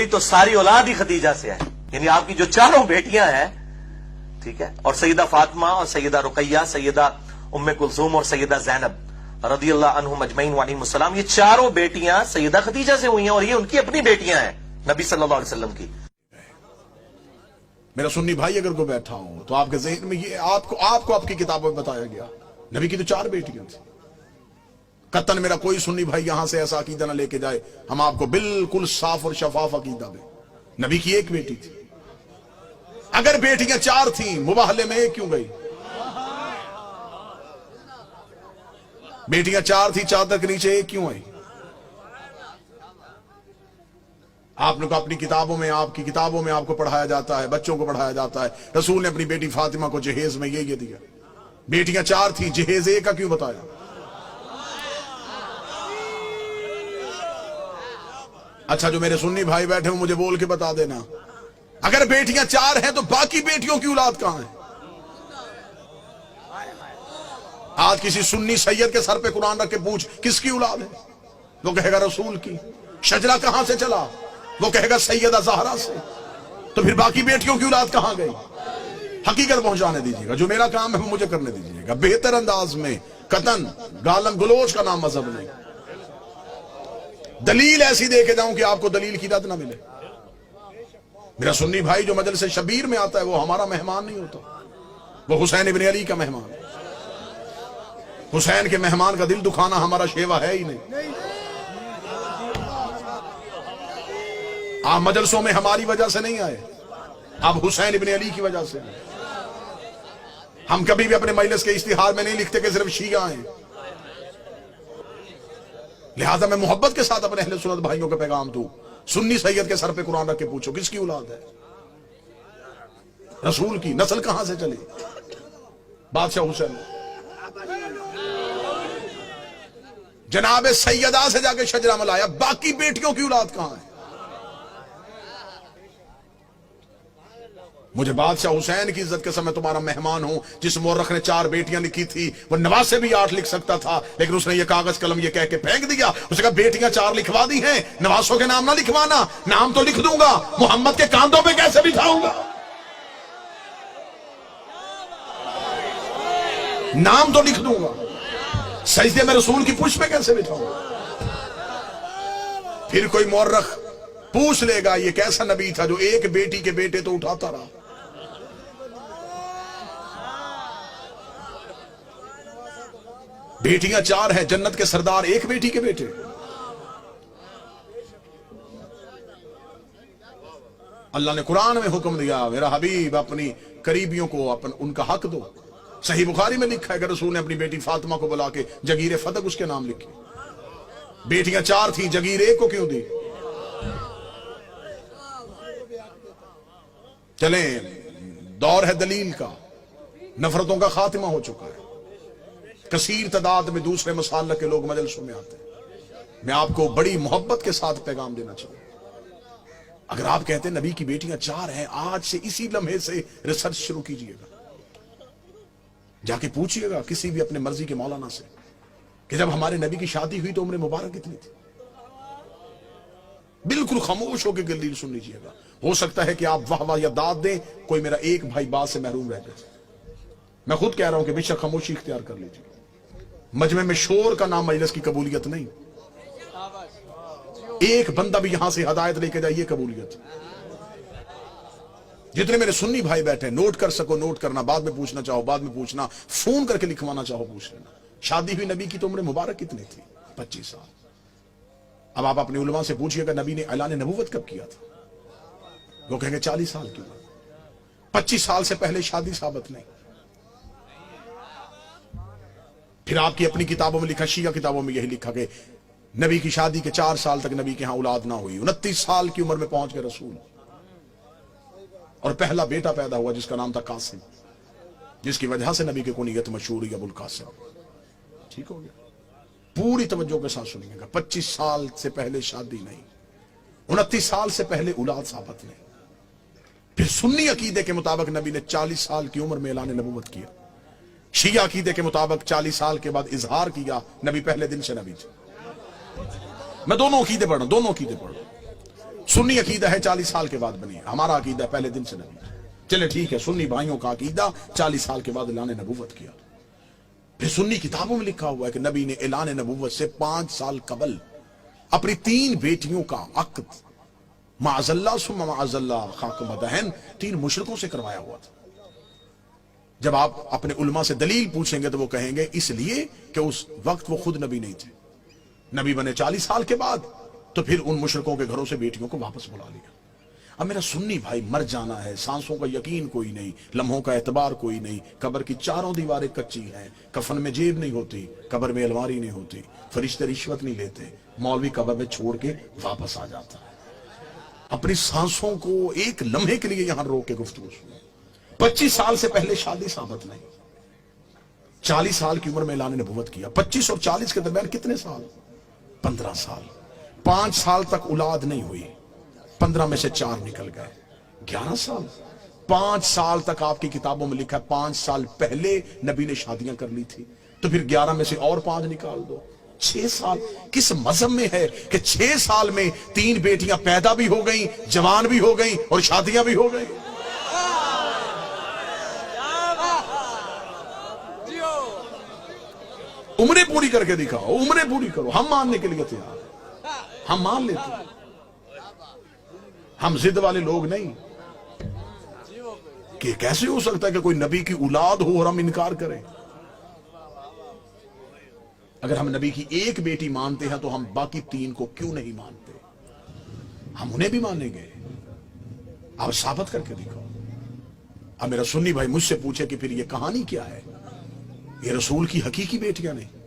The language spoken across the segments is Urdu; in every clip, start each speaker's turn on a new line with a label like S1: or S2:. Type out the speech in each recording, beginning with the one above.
S1: تو ساری اولاد ہی خدیجہ سے ہے، یعنی آپ کی جو چاروں بیٹیاں ہیں، ٹھیک ہے، اور سیدہ فاطمہ اور سیدہ رقیہ، سیدہ ام کلثوم اور سیدہ زینب رضی اللہ عنہم اجمعین وعلیہم السلام، یہ چاروں بیٹیاں سیدہ خدیجہ سے ہوئی ہیں اور یہ ان کی اپنی بیٹیاں ہیں نبی صلی اللہ علیہ وسلم کی۔
S2: میرا سنی بھائی اگر کوئی بیٹھا ہو تو آپ کے ذہن میں یہ آپ کو آپ کی کتابوں میں بتایا گیا نبی کی تو 4 بیٹیاں تھیں۔ قطن میرا کوئی سنی بھائی یہاں سے ایسا عقیدہ نہ لے کے جائے، ہم آپ کو بالکل صاف اور شفاف عقیدہ دیں، نبی کی 1 بیٹی تھی۔ اگر بیٹیاں 4 تھیں مباہلے میں 1 کیوں گئی؟ بیٹیاں 4 تھیں، چادر کے نیچے 1 کیوں آئی؟ آپ نے کو اپنی کتابوں میں، آپ کی کتابوں میں آپ کو پڑھایا جاتا ہے، بچوں کو پڑھایا جاتا ہے، رسول نے اپنی بیٹی فاطمہ کو جہیز میں یہ دیا۔ بیٹیاں 4 تھیں، جہیز 1 کا کیوں بتایا؟ اچھا جو میرے سنی بھائی بیٹھے ہوں مجھے بول کے بتا دینا، اگر بیٹیاں 4 ہیں تو باقی بیٹیوں کی اولاد کہاں ہے؟ آج کسی سنی سید کے سر پہ قرآن رکھ کے پوچھ کس کی اولاد ہے، وہ کہے گا رسول کی۔ شجرہ کہاں سے چلا، وہ کہے گا سیدہ زہرا سے۔ تو پھر باقی بیٹیوں کی اولاد کہاں گئی؟ حقیقت پہنچانے دیجیے گا، جو میرا کام ہے وہ مجھے کرنے دیجیے گا، بہتر انداز میں، قطن گالم گلوچ کا نام مذہب نہیں۔ دلیل ایسی دے کے جاؤں کہ آپ کو دلیل کی رد نہ ملے۔ میرا سنی بھائی جو مجلس شبیر میں آتا ہے وہ ہمارا مہمان نہیں ہوتا، وہ حسین ابن علی کا مہمان۔ حسین کے مہمان کا دل دکھانا ہمارا شیوا ہے ہی نہیں۔ آپ مجلسوں میں ہماری وجہ سے نہیں آئے، آپ حسین ابن علی کی وجہ سے۔ ہم کبھی بھی اپنے مجلس کے اشتہار میں نہیں لکھتے کہ صرف شیعہ ہیں، لہذا میں محبت کے ساتھ اپنے اہل سنت بھائیوں کا پیغام دوں، سنی سید کے سر پہ قرآن رکھ کے پوچھو کس کی اولاد ہے؟ رسول کی نسل کہاں سے چلی؟ بادشاہ حسین جناب سیدہ سے جا کے شجرہ ملایا، باقی بیٹیوں کی اولاد کہاں ہے؟ مجھے بادشاہ حسین کی عزت کے سمے تمہارا مہمان ہوں، جس مورخ نے 4 بیٹیاں لکھی تھی، وہ نواسے بھی 8 لکھ سکتا تھا، لیکن اس نے یہ کاغذ قلم یہ کہہ کے پھینک دیا، اس نے کہا بیٹیاں 4 لکھوا دی ہیں، نواسوں کے نام نہ لکھوانا، نام تو لکھ دوں گا، محمد کے کاندھوں پہ کیسے بٹھاؤں گا؟ نام تو لکھ دوں گا، سجدے میں رسول کی پشت پہ کیسے بٹھاؤں گا؟ پھر کوئی مورخ پوچھ لے گا یہ کیسا نبی تھا جو 1 بیٹی کے بیٹے تو اٹھاتا رہا۔ بیٹیاں 4 ہیں، جنت کے سردار 1 بیٹی کے بیٹے۔ اللہ نے قرآن میں حکم دیا میرا حبیب اپنی قریبیوں کو ان کا حق دو۔ صحیح بخاری میں لکھا ہے کہ رسول نے اپنی بیٹی فاطمہ کو بلا کے جگیر فتق اس کے نام لکھی۔ بیٹیاں 4 تھیں، جگیر 1 کو کیوں دی؟ چلیں دور ہے دلیل کا، نفرتوں کا خاتمہ ہو چکا ہے، کثیر تعداد میں دوسرے مسالک کے لوگ مجلسوں میں آتے ہیں۔ میں آپ کو بڑی محبت کے ساتھ پیغام دینا چاہوں، اگر آپ کہتے ہیں نبی کی بیٹیاں 4 ہیں، آج سے اسی لمحے سے ریسرچ شروع کیجئے گا، جا کے پوچھئے گا کسی بھی اپنے مرضی کے مولانا سے کہ جب ہمارے نبی کی شادی ہوئی تو عمر مبارک کتنی تھی؟ بالکل خاموش ہو کے دلیل سن لیجئے گا۔ ہو سکتا ہے کہ آپ واہ واہ یا داد دیں، کوئی میرا 1 بھائی بات سے محروم رہ جائے۔ میں خود کہہ رہا ہوں کہ بے شک خاموشی اختیار کر لیجئے، مجمع میں شور کا نام مجلس کی قبولیت نہیں، ایک بندہ بھی یہاں سے ہدایت لے کے جائے یہ قبولیت۔ جتنے میرے سنی بھائی بیٹھے نوٹ کر سکو نوٹ کرنا، بعد میں پوچھنا چاہو بعد میں پوچھنا، فون کر کے لکھوانا چاہو پوچھ لینا۔ شادی ہوئی نبی کی تو عمر مبارک کتنی تھی؟ 25 سال۔ اب آپ اپنے علماء سے پوچھئے گا نبی نے اعلان نبوت کب کیا تھا؟ وہ کہیں گے 40 سال کی بات، 25 سال سے پہلے شادی ثابت نہیں۔ پھر آپ کی اپنی کتابوں میں لکھا، شیعہ کتابوں میں یہی لکھا کہ نبی کی شادی کے 4 سال تک نبی کے ہاں اولاد نہ ہوئی، 29 سال کی عمر میں پہنچ گئے رسول، اور پہلا بیٹا پیدا ہوا جس کا نام تھا قاسم، جس کی وجہ سے نبی کی کنیت مشہور ہوئی ابو القاسم۔ ٹھیک ہو گیا؟ پوری توجہ کے ساتھ سنیے گا، 25 سال سے پہلے شادی نہیں، 29 سال سے پہلے اولاد ثابت نہیں۔ پھر سنی عقیدے کے مطابق نبی نے 40 سال کی عمر میں اعلان نبوت کیا، شیعہ عقیدے کے مطابق 40 سال کے بعد اظہار کیا، نبی پہلے دن سے نبی تھے۔ میں دونوں عقیدے پڑھ رہا ہوں، سنی عقیدہ ہے 40 سال کے بعد بنی، ہمارا عقیدہ پہلے دن سے نبی۔ چلے ٹھیک ہے، سنی بھائیوں کا عقیدہ 40 سال کے بعد اعلان نبوت کیا۔ پھر سنی کتابوں میں لکھا ہوا ہے کہ نبی نے اعلان نبوت سے 5 سال قبل اپنی 3 بیٹیوں کا عقد معاذ اللہ ثم معاذ اللہ خاک مدہن 3 مشرکوں سے کروایا ہوا تھا۔ جب آپ اپنے علماء سے دلیل پوچھیں گے تو وہ کہیں گے اس لیے کہ اس وقت وہ خود نبی نہیں تھے، نبی بنے 40 سال کے بعد، تو پھر ان مشرکوں کے گھروں سے بیٹیوں کو واپس بلا لیا۔ اب میرا سنی بھائی، مر جانا ہے، سانسوں کا یقین کوئی نہیں، لمحوں کا اعتبار کوئی نہیں، قبر کی 4 دیواریں کچی ہیں، کفن میں جیب نہیں ہوتی، قبر میں الماری نہیں ہوتی، فرشتے رشوت نہیں لیتے، مولوی قبر میں چھوڑ کے واپس آ جاتا ہے۔ اپنی سانسوں کو ایک لمحے کے لیے یہاں روک کے گفتگو سنو۔ 25 سال سے پہلے شادی ثابت نہیں، 40 سال کی عمر میں اعلان نبوت کیا۔ 25 اور 40 کے درمیان کتنے سال؟ 15 سال۔ 5 سال تک اولاد نہیں ہوئی، 15 میں سے 4 نکل گئے، 11 سال۔ 5 سال تک آپ کی کتابوں میں لکھا ہے 5 سال پہلے نبی نے شادیاں کر لی تھی، تو پھر 11 میں سے اور 5 نکال دو، 6 سال۔ کس مذہب میں ہے کہ 6 سال میں 3 بیٹیاں پیدا بھی ہو گئیں، جوان بھی ہو گئیں اور شادیاں بھی ہو گئیں؟ عمریں پوری کر کے دکھاؤ، عمریں پوری کرو، ہم ماننے کے لیے تیار، ہم مان لیتے ہیں، ہم ضد والے لوگ نہیں کہ کیسے ہو سکتا ہے کہ کوئی نبی کی اولاد ہو اور ہم انکار کریں۔ اگر ہم نبی کی ایک بیٹی مانتے ہیں تو ہم باقی 3 کو کیوں نہیں مانتے؟ ہم انہیں بھی مانیں گے، آپ ثابت کر کے دکھاؤ۔ اب میرا سنی بھائی مجھ سے پوچھے کہ پھر یہ کہانی کیا ہے؟ یہ رسول کی حقیقی بیٹیاں نہیں۔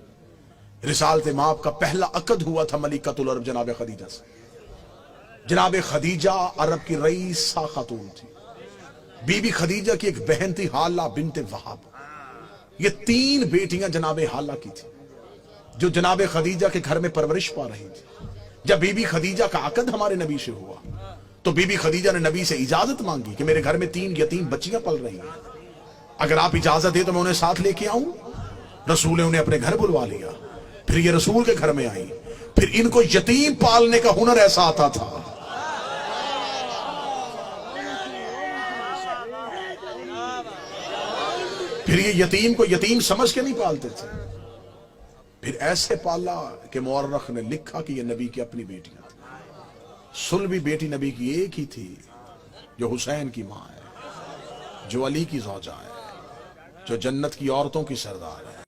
S2: رسالت مآب کا پہلا عقد ہوا تھا ملکۃ العرب جناب خدیجہ سے۔ جناب خدیجہ عرب کی رئیسہ خاتون تھی، بی بی خدیجہ کی ایک بہن تھی حالہ بنت وہب۔ یہ 3 بیٹیاں جناب حالہ کی تھی جو جناب خدیجہ کے گھر میں پرورش پا رہی تھی۔ جب بی بی خدیجہ کا عقد ہمارے نبی سے ہوا تو بی بی خدیجہ نے نبی سے اجازت مانگی کہ میرے گھر میں 3 یتیم بچیاں پل رہی ہیں، اگر آپ اجازت دیں تو میں انہیں ساتھ لے کے آؤں۔ رسول نے انہیں اپنے گھر بلوا لیا، پھر یہ رسول کے گھر میں آئی، پھر ان کو یتیم پالنے کا ہنر ایسا آتا تھا۔ پھر یہ یتیم کو یتیم سمجھ کے نہیں پالتے تھے، پھر ایسے پالا کہ مورخ نے لکھا کہ یہ نبی کی اپنی بیٹیاں تھیں۔ سلبی بیٹی نبی کی ایک ہی تھی جو حسین کی ماں ہے، جو علی کی زوجہ ہے، جو جنت کی عورتوں کی سردار ہے۔